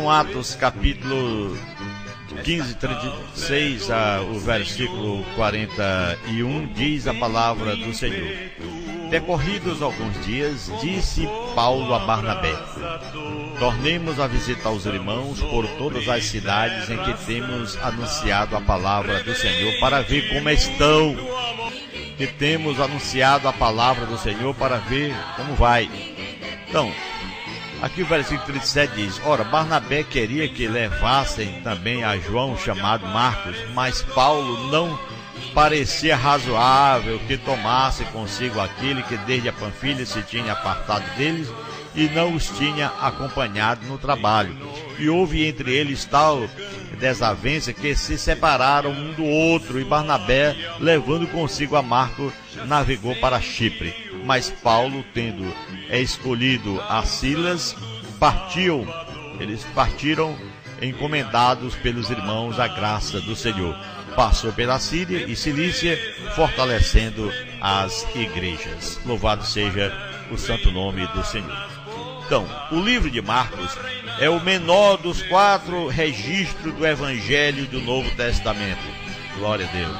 São Atos, capítulo 15, 36, o versículo 41, diz a palavra do Senhor. Decorridos alguns dias, disse Paulo a Barnabé: tornemos a visitar os irmãos por todas as cidades em que temos anunciado a palavra do Senhor, para ver como estão. Que temos anunciado a palavra do Senhor para ver como vai. Então, aqui o versículo 37 diz: ora, Barnabé queria que levassem também a João, chamado Marcos, mas Paulo não parecia razoável que tomasse consigo aquele que desde a Panfilha se tinha apartado deles e não os tinha acompanhado no trabalho. E houve entre eles tal desavença que se separaram um do outro, e Barnabé, levando consigo a Marcos, navegou para Chipre. Mas Paulo, tendo escolhido a Silas, eles partiram encomendados pelos irmãos à graça do Senhor. Passou pela Síria e Cilícia, fortalecendo as igrejas. Louvado seja o santo nome do Senhor. Então, o livro de Marcos é o menor dos 4 registros do Evangelho do Novo Testamento. Glória a Deus.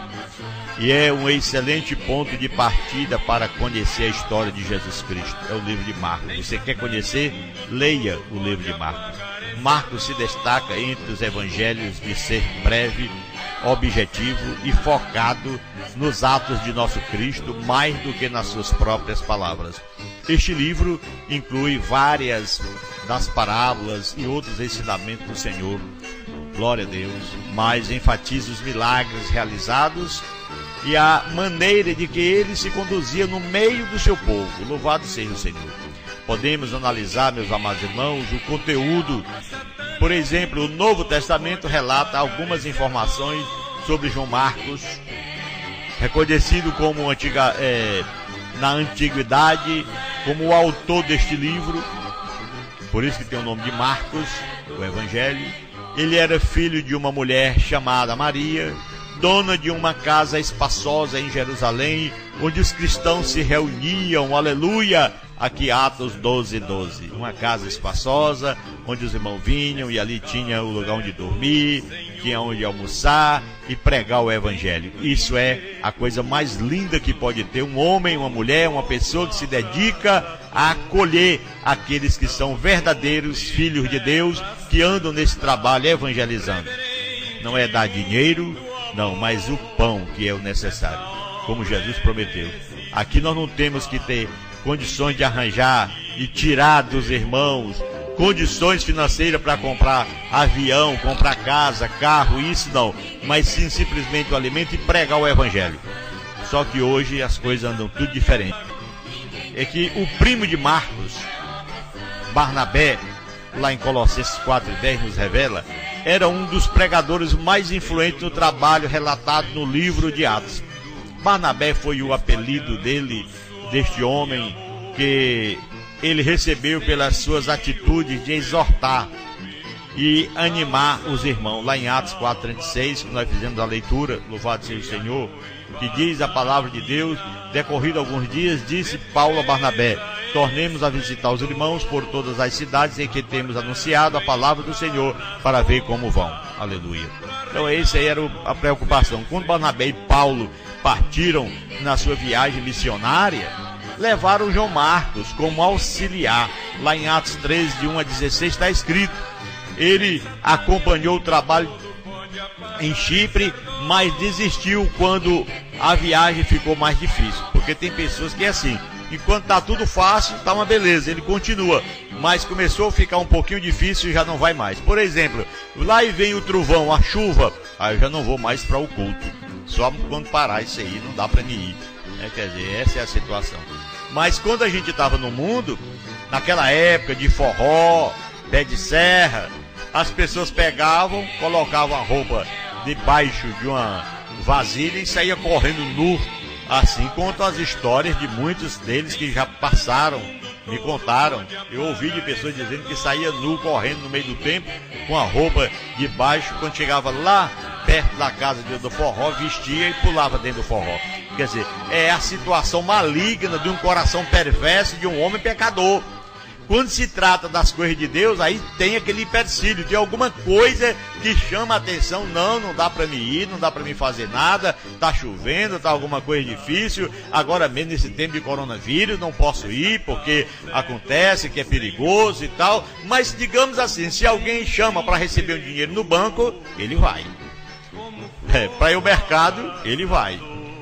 E é um excelente ponto de partida para conhecer a história de Jesus Cristo. É o livro de Marcos. Você quer conhecer? Leia o livro de Marcos. Marcos se destaca entre os evangelhos de ser breve, objetivo e focado nos atos de nosso Cristo, mais do que nas suas próprias palavras. Este livro inclui várias das parábolas e outros ensinamentos do Senhor. Glória a Deus. Mas enfatiza os milagres realizados e a maneira de que ele se conduzia no meio do seu povo. Louvado seja o Senhor. Podemos analisar, meus amados irmãos, o conteúdo. Por exemplo, o Novo Testamento relata algumas informações sobre João Marcos, reconhecido como na antiguidade como o autor deste livro, por isso que tem o nome de Marcos, o Evangelho. Ele era filho de uma mulher chamada Maria, dona de uma casa espaçosa em Jerusalém, onde os cristãos se reuniam, aleluia. Aqui Atos 12:12, uma casa espaçosa, onde os irmãos vinham e ali tinha o lugar onde dormir, tinha onde almoçar e pregar o Evangelho. Isso é a coisa mais linda que pode ter um homem, uma mulher, uma pessoa que se dedica a acolher aqueles que são verdadeiros filhos de Deus, que andam nesse trabalho evangelizando. Não é dar dinheiro, não, mas o pão que é o necessário, como Jesus prometeu. Aqui nós não temos que ter condições de arranjar e tirar dos irmãos condições financeiras para comprar avião, comprar casa, carro, isso não, mas sim simplesmente o alimento e pregar o Evangelho. Só que hoje as coisas andam tudo diferente. É que o primo de Marcos, Barnabé, lá em Colossenses 4:10 nos revela, era um dos pregadores mais influentes no trabalho relatado no livro de Atos. Barnabé foi o apelido deste homem, que ele recebeu pelas suas atitudes de exortar e animar os irmãos. Lá em Atos 4:36, que nós fizemos a leitura, louvado seja o Senhor, que diz a palavra de Deus: decorrido alguns dias, disse Paulo a Barnabé: tornemos a visitar os irmãos por todas as cidades em que temos anunciado a palavra do Senhor, para ver como vão. Aleluia. Então essa aí era a preocupação. Quando Barnabé e Paulo partiram na sua viagem missionária, levaram João Marcos como auxiliar. Lá em Atos 13, de 1-16, está escrito: ele acompanhou o trabalho em Chipre, mas desistiu quando a viagem ficou mais difícil. Porque tem pessoas que é assim, enquanto está tudo fácil, está uma beleza, ele continua, mas começou a ficar um pouquinho difícil e já não vai mais. Por exemplo, lá e vem o trovão, a chuva, aí eu já não vou mais para o culto, só quando parar isso aí, não dá para mim ir. Quer dizer, essa é a situação. Mas quando a gente estava no mundo, naquela época de forró, pé de serra, as pessoas pegavam, colocavam a roupa debaixo de uma vasilha e saía correndo nu. Assim contam as histórias de muitos deles que já passaram, me contaram. Eu ouvi de pessoas dizendo que saía nu correndo no meio do templo com a roupa debaixo, quando chegava lá perto da casa do forró, vestia e pulava dentro do forró. Quer dizer, é a situação maligna de um coração perverso de um homem pecador. Quando se trata das coisas de Deus, aí tem aquele hipercílio, tem alguma coisa que chama a atenção. Não dá para mim ir, não dá para mim fazer nada, tá chovendo, tá alguma coisa difícil, agora mesmo nesse tempo de coronavírus não posso ir porque acontece que é perigoso e tal. Mas digamos assim, se alguém chama para receber um dinheiro no banco, ele vai. Para ir ao mercado, ele vai.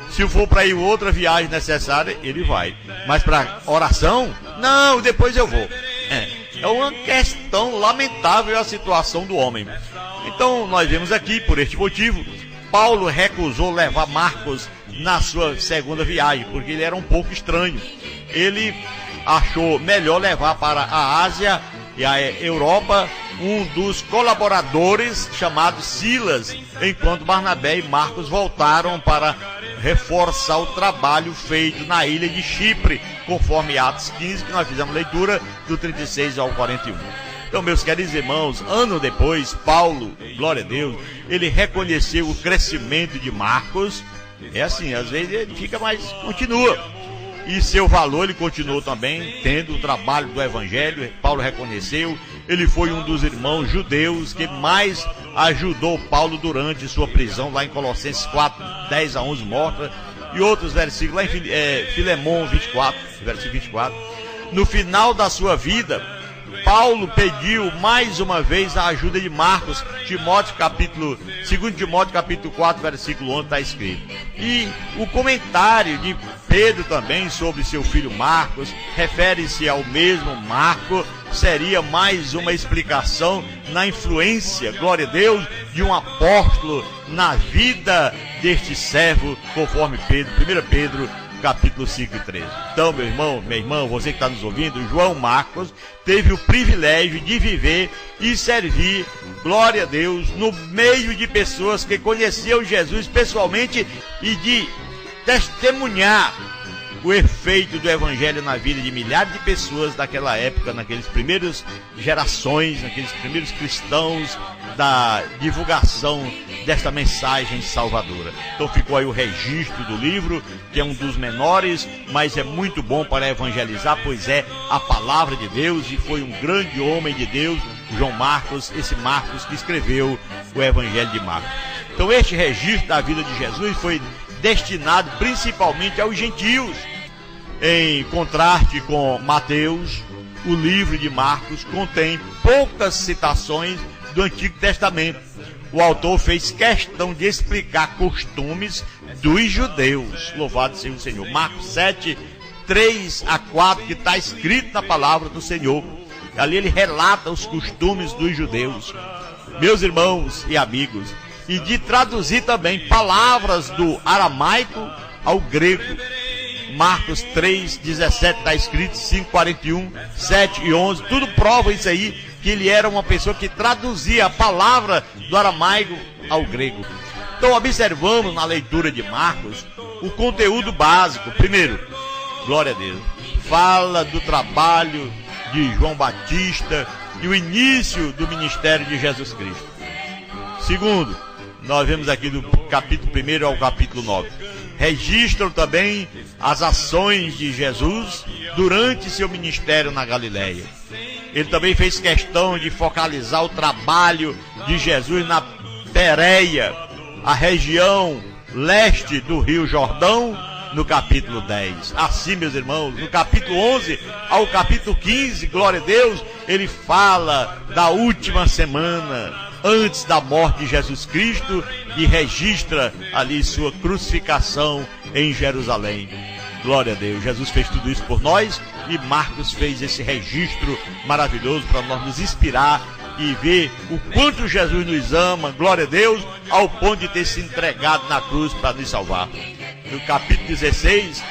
Se for para ir outra viagem necessária, ele vai. Mas para oração, não, depois eu vou. É uma questão lamentável a situação do homem. Então nós vemos aqui, por este motivo, Paulo recusou levar Marcos na sua segunda viagem, porque ele era um pouco estranho. Ele achou melhor levar para a Ásia e a Europa um dos colaboradores chamado Silas, enquanto Barnabé e Marcos voltaram para reforçar o trabalho feito na ilha de Chipre, conforme Atos 15, que nós fizemos leitura do 36 ao 41. Então, meus queridos irmãos, ano depois, Paulo, glória a Deus, ele reconheceu o crescimento de Marcos. É assim, às vezes ele fica, mas continua. E seu valor ele continuou também, tendo o trabalho do Evangelho. Paulo reconheceu, ele foi um dos irmãos judeus que mais ajudou Paulo durante sua prisão, lá em Colossenses 4, 10 a 11, morta, e outros versículos, lá em Filemão 24, versículo 24. No final da sua vida, Paulo pediu mais uma vez a ajuda de Marcos. 2 Timóteo capítulo 4, versículo 11 está escrito. E o comentário de Pedro também sobre seu filho Marcos, refere-se ao mesmo Marco, seria mais uma explicação na influência, glória a Deus, de um apóstolo na vida deste servo, conforme Pedro, 1 Pedro capítulo 5 e 13. Então, meu irmão, minha irmã, você que está nos ouvindo, João Marcos teve o privilégio de viver e servir, glória a Deus, no meio de pessoas que conheciam Jesus pessoalmente e de testemunhar o efeito do Evangelho na vida de milhares de pessoas daquela época, naqueles primeiros gerações, naqueles primeiros cristãos, da divulgação desta mensagem salvadora. Então ficou aí o registro do livro, que é um dos menores, mas é muito bom para evangelizar, pois é a palavra de Deus, e foi um grande homem de Deus, João Marcos, esse Marcos que escreveu o Evangelho de Marcos. Então este registro da vida de Jesus foi destinado principalmente aos gentios, em contraste com Mateus. O livro de Marcos contém poucas citações do Antigo Testamento. O autor fez questão de explicar costumes dos judeus. Louvado seja o Senhor. Marcos 7, 3 a 4, que está escrito na palavra do Senhor. Ali ele relata os costumes dos judeus, meus irmãos e amigos, e de traduzir também palavras do aramaico ao grego. Marcos 3, 17 está escrito, 5, 41, 7 e 11, tudo prova isso aí, que ele era uma pessoa que traduzia a palavra do aramaico ao grego. Então observamos na leitura de Marcos o conteúdo básico. Primeiro, glória a Deus, fala do trabalho de João Batista e o início do ministério de Jesus Cristo. Segundo, nós vemos aqui do capítulo 1 ao capítulo 9, registram também as ações de Jesus durante seu ministério na Galileia. Ele também fez questão de focalizar o trabalho de Jesus na Pérea, a região leste do Rio Jordão, no capítulo 10. Assim, meus irmãos, no capítulo 11 ao capítulo 15, glória a Deus, ele fala da última semana antes da morte de Jesus Cristo e registra ali sua crucificação em Jerusalém. Glória a Deus, Jesus fez tudo isso por nós e Marcos fez esse registro maravilhoso para nós nos inspirar e ver o quanto Jesus nos ama, glória a Deus, ao ponto de ter se entregado na cruz para nos salvar. No capítulo 16,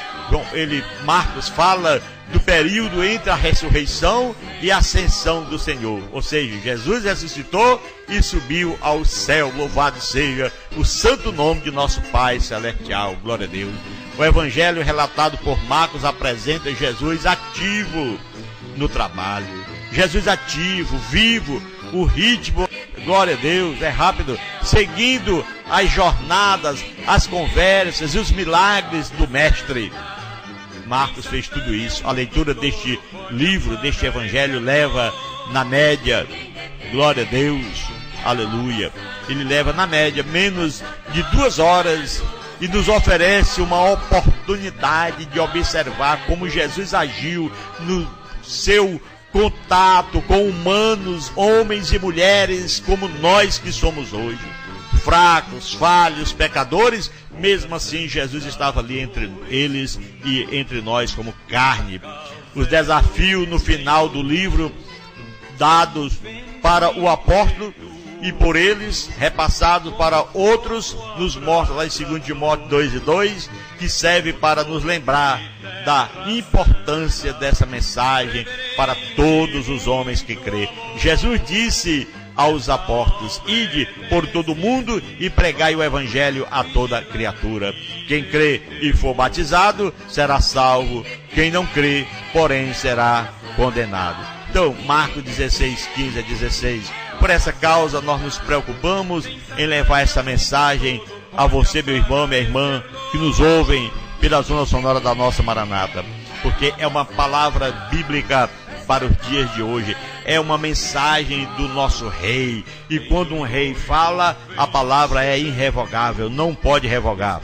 Marcos fala do período entre a ressurreição e a ascensão do Senhor. Ou seja, Jesus ressuscitou e subiu ao céu. Louvado seja o santo nome de nosso Pai Celestial. Glória a Deus. O Evangelho relatado por Marcos apresenta Jesus ativo no trabalho. Jesus ativo, vivo, o ritmo, glória a Deus, é rápido, seguindo as jornadas, as conversas e os milagres do Mestre. Marcos fez tudo isso. A leitura deste livro, deste evangelho, leva na média, glória a Deus, aleluia, ele leva na média menos de 2 horas e nos oferece uma oportunidade de observar como Jesus agiu no seu contato com humanos, homens e mulheres como nós que somos hoje, fracos, falhos, pecadores. Mesmo assim, Jesus estava ali entre eles e entre nós como carne. Os desafios no final do livro dados para o apóstolo e por eles repassados para outros, nos mostra lá em 2 Timóteo 2:2, que serve para nos lembrar da importância dessa mensagem para todos os homens que crê. Jesus disse aos apóstolos: ide por todo mundo e pregai o evangelho a toda criatura. Quem crê e for batizado será salvo, quem não crê, porém, será condenado. Então, Marcos 16:15-16. Por essa causa, nós nos preocupamos em levar essa mensagem a você, meu irmão, minha irmã, que nos ouvem pela zona sonora da nossa Maranata, porque é uma palavra bíblica para os dias de hoje, é uma mensagem do nosso rei, e quando um rei fala, a palavra é irrevogável, não pode revogar.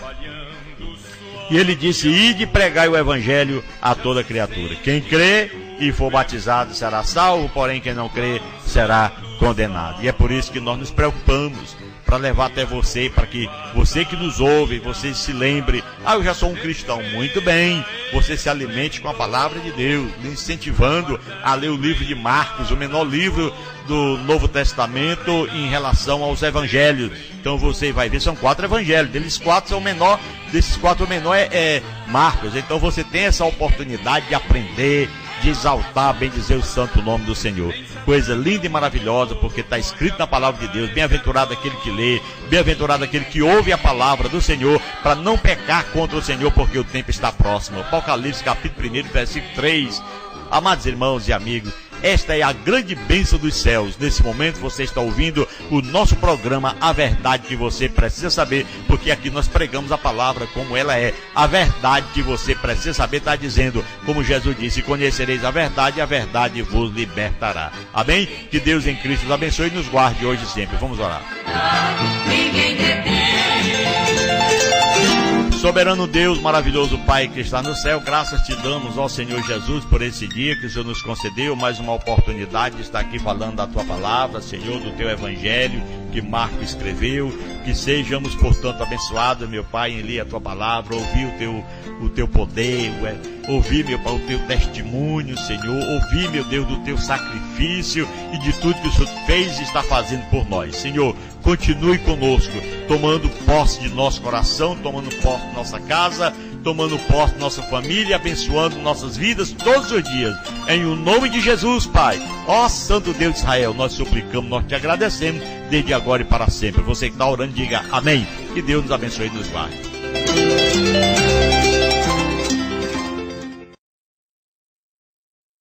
E ele disse: ide e pregai o evangelho a toda criatura. Quem crê e for batizado será salvo, porém quem não crê será condenado. E é por isso que nós nos preocupamos para levar até você, para que você que nos ouve, você se lembre: eu já sou um cristão. Muito bem, você se alimente com a palavra de Deus, lhe incentivando a ler o livro de Marcos, o menor livro do Novo Testamento em relação aos evangelhos. Então você vai ver, são 4 evangelhos, desses 4 o menor é Marcos. Então você tem essa oportunidade de aprender, de exaltar, bem dizer o santo nome do Senhor. Coisa linda e maravilhosa, porque está escrito na palavra de Deus: bem-aventurado aquele que lê, bem-aventurado aquele que ouve a palavra do Senhor, para não pecar contra o Senhor, porque o tempo está próximo. Apocalipse capítulo 1, versículo 3. Amados irmãos e amigos, esta é a grande bênção dos céus. Nesse momento você está ouvindo o nosso programa A Verdade que Você Precisa Saber, porque aqui nós pregamos a palavra como ela é. A verdade que você precisa saber está dizendo, como Jesus disse: conhecereis a verdade e a verdade vos libertará. Amém? Que Deus em Cristo nos abençoe e nos guarde hoje e sempre. Vamos orar. Soberano Deus, maravilhoso Pai que está no céu, graças te damos ao Senhor Jesus por esse dia que o Senhor nos concedeu, mais uma oportunidade de estar aqui falando da tua palavra, Senhor, do teu evangelho que Marcos escreveu. Que sejamos, portanto, abençoados, meu Pai, em ler a tua palavra, ouvir o teu poder, ouvir, meu Pai, o teu testemunho, Senhor, ouvir, meu Deus, do teu sacrifício e de tudo que o Senhor fez e está fazendo por nós. Senhor, continue conosco, tomando posse de nosso coração, tomando posse de nossa casa, tomando posse de nossa família, abençoando nossas vidas todos os dias. Em o nome de Jesus, Pai. Ó Santo Deus de Israel, nós suplicamos, nós te agradecemos, desde agora e para sempre. Você que está orando, diga amém. Que Deus nos abençoe e nos guarde.